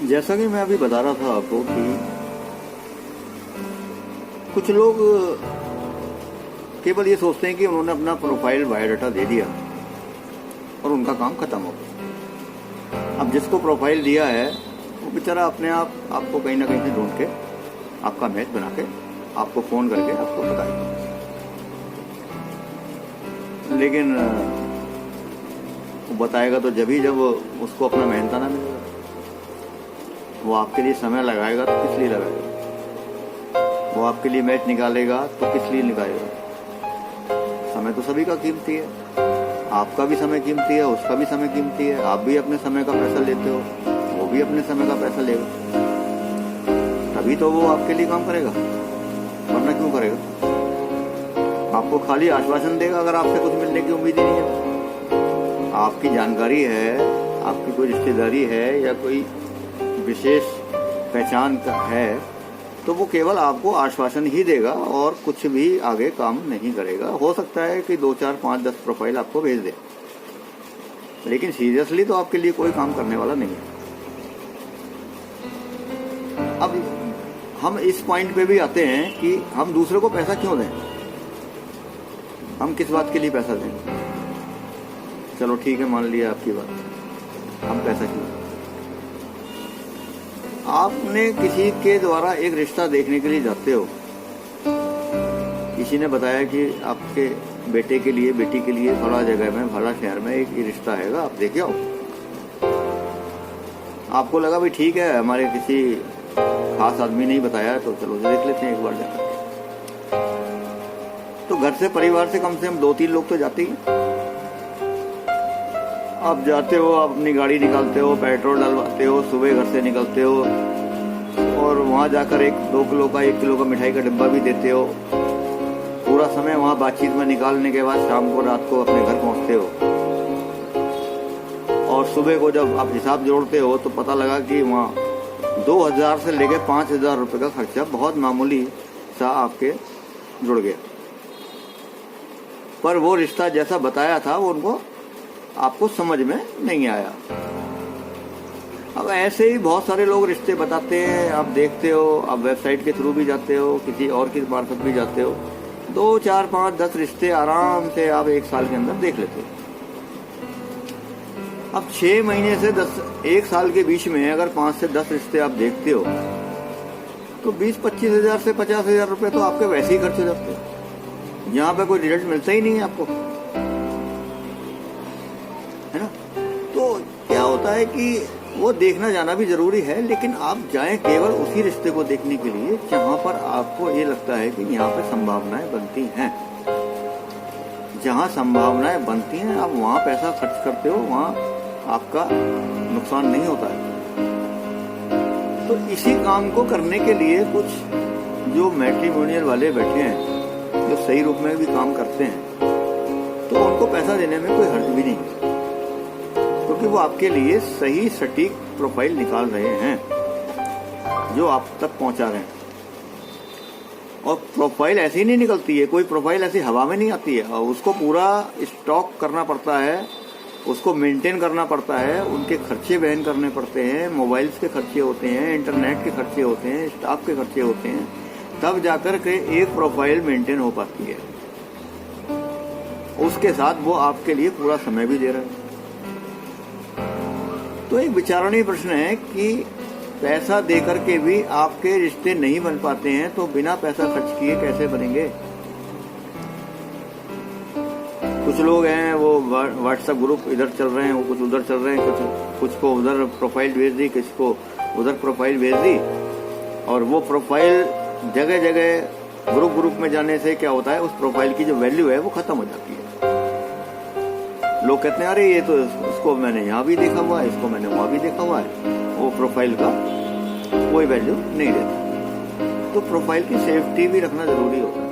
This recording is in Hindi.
जैसा कि मैं अभी बता रहा था आपको कि कुछ लोग केवल ये सोचते हैं कि उन्होंने अपना प्रोफाइल बायोडाटा दे दिया और उनका काम खत्म हो गया। अब जिसको प्रोफाइल दिया है वो बेचारा अपने आप आपको कहीं ना कहीं से ढूंढ के आपका मैच बना के आपको फोन करके आपको बताएगा, लेकिन वो बताएगा तो जब उसको अपना मेहनताना मिलेगा। वो आपके लिए समय लगाएगा तो किस लिए लगाएगा? वो आपके लिए मैच निकालेगा तो किस लिए निकालेगा? समय तो सभी का कीमती है, आपका भी समय कीमती है, उसका भी समय कीमती है। आप भी अपने समय का पैसा लेते हो, वो भी अपने समय का पैसा लेगा, तभी तो वो आपके लिए काम करेगा, वरना क्यों करेगा? आपको खाली आश्वासन देगा अगर आपसे कुछ मिलने की उम्मीद ही नहीं है। आपकी जानकारी है, आपकी कोई रिश्तेदारी है या कोई विशेष पहचान का है तो वो केवल आपको आश्वासन ही देगा और कुछ भी आगे काम नहीं करेगा। हो सकता है कि 2, 4, 5, 10 प्रोफाइल आपको भेज दे, लेकिन सीरियसली तो आपके लिए कोई काम करने वाला नहीं है। अब हम इस पॉइंट पे भी आते हैं कि हम दूसरे को पैसा क्यों दें? हम किस बात के लिए पैसा दें? चलो ठीक है, मान लिया आपकी बात, हम पैसा क्यों? आपने किसी के द्वारा एक रिश्ता देखने के लिए जाते हो, किसी ने बताया कि आपके बेटे के लिए, बेटी के लिए फला जगह में, फला शहर में एक रिश्ता है, आप देखे आओ। आपको लगा भी ठीक है, हमारे किसी खास आदमी ने ही बताया तो चलो देख लेते हैं एक बार जाकर। तो घर से, परिवार से कम 2-3 लोग तो जाते ही। आप जाते हो, आप अपनी गाड़ी निकालते हो, पेट्रोल डलवाते हो, सुबह घर से निकलते हो और वहां जाकर 1-2 किलो का, 1 किलो का मिठाई का डिब्बा भी देते हो। पूरा समय वहां बातचीत में निकालने के बाद शाम को, रात को अपने घर पहुंचते हो और सुबह को जब आप हिसाब जोड़ते हो तो पता लगा कि वहां 2000 से लेकर 5000 रुपए का खर्चा बहुत मामूली सा आपके जुड़ गया। पर वो रिश्ता जैसा बताया था वो उनको आपको समझ में नहीं आया। अब ऐसे ही बहुत सारे लोग रिश्ते बताते हैं, आप देखते हो, आप वेबसाइट के थ्रू भी जाते हो, किसी और की मार्फत भी जाते हो, 2, 4, 5, 10 रिश्ते आराम से आप 1 साल के अंदर देख लेते हो। अब 6 महीने से 1 साल के बीच में अगर 5 से 10 रिश्ते आप देखते हो तो 20-25 हजार से 50 हजार रुपए तो आपके वैसे ही खर्च हो जाते हैं, यहाँ पे कोई रिजल्ट मिलता ही नहीं है आपको, है ना? तो क्या होता है कि वो देखना जाना भी जरूरी है, लेकिन आप जाएं केवल उसी रिश्ते को देखने के लिए जहां पर आपको ये लगता है कि यहाँ पे संभावनाएं बनती हैं। जहां संभावनाएं बनती हैं आप वहां पैसा खर्च करते हो, वहां आपका नुकसान नहीं होता है। तो इसी काम को करने के लिए कुछ जो मैट्रिमोनियल वाले बैठे हैं, जो सही रूप में भी काम करते हैं, तो उनको पैसा देने में कोई हर्ज भी नहीं, क्योंकि वो आपके लिए सही सटीक प्रोफाइल निकाल रहे हैं जो आप तक पहुंचा रहे हैं। और प्रोफाइल ऐसी ही नहीं निकलती है, कोई प्रोफाइल ऐसी हवा में नहीं आती है, और उसको पूरा स्टॉक करना पड़ता है, उसको मेंटेन करना पड़ता है, उनके खर्चे वहन करने पड़ते हैं, मोबाइल्स के खर्चे होते हैं, इंटरनेट के खर्चे होते हैं, स्टाफ के खर्चे होते हैं, तब जाकर के एक प्रोफाइल मेंटेन हो पाती है। उसके साथ वो आपके लिए पूरा समय भी दे रहा है। तो एक विचारणीय प्रश्न है कि पैसा देकर के भी आपके रिश्ते नहीं बन पाते हैं, तो बिना पैसा खर्च किए कैसे बनेंगे? कुछ लोग हैं वो व्हाट्सएप ग्रुप इधर चल रहे हैं, वो कुछ उधर चल रहे हैं, कुछ को उधर प्रोफाइल भेज दी, किसी को उधर प्रोफाइल भेज दी, और वो प्रोफाइल जगह जगह ग्रुप में जाने से क्या होता है, उस प्रोफाइल की जो वैल्यू है वो खत्म हो जाती है। लोग कहते हैं अरे ये तो इसको मैंने यहाँ भी देखा हुआ है, इसको मैंने वहां भी देखा हुआ है, वो प्रोफाइल का कोई वैल्यू नहीं देता। तो प्रोफाइल की सेफ्टी भी रखना जरूरी होता है।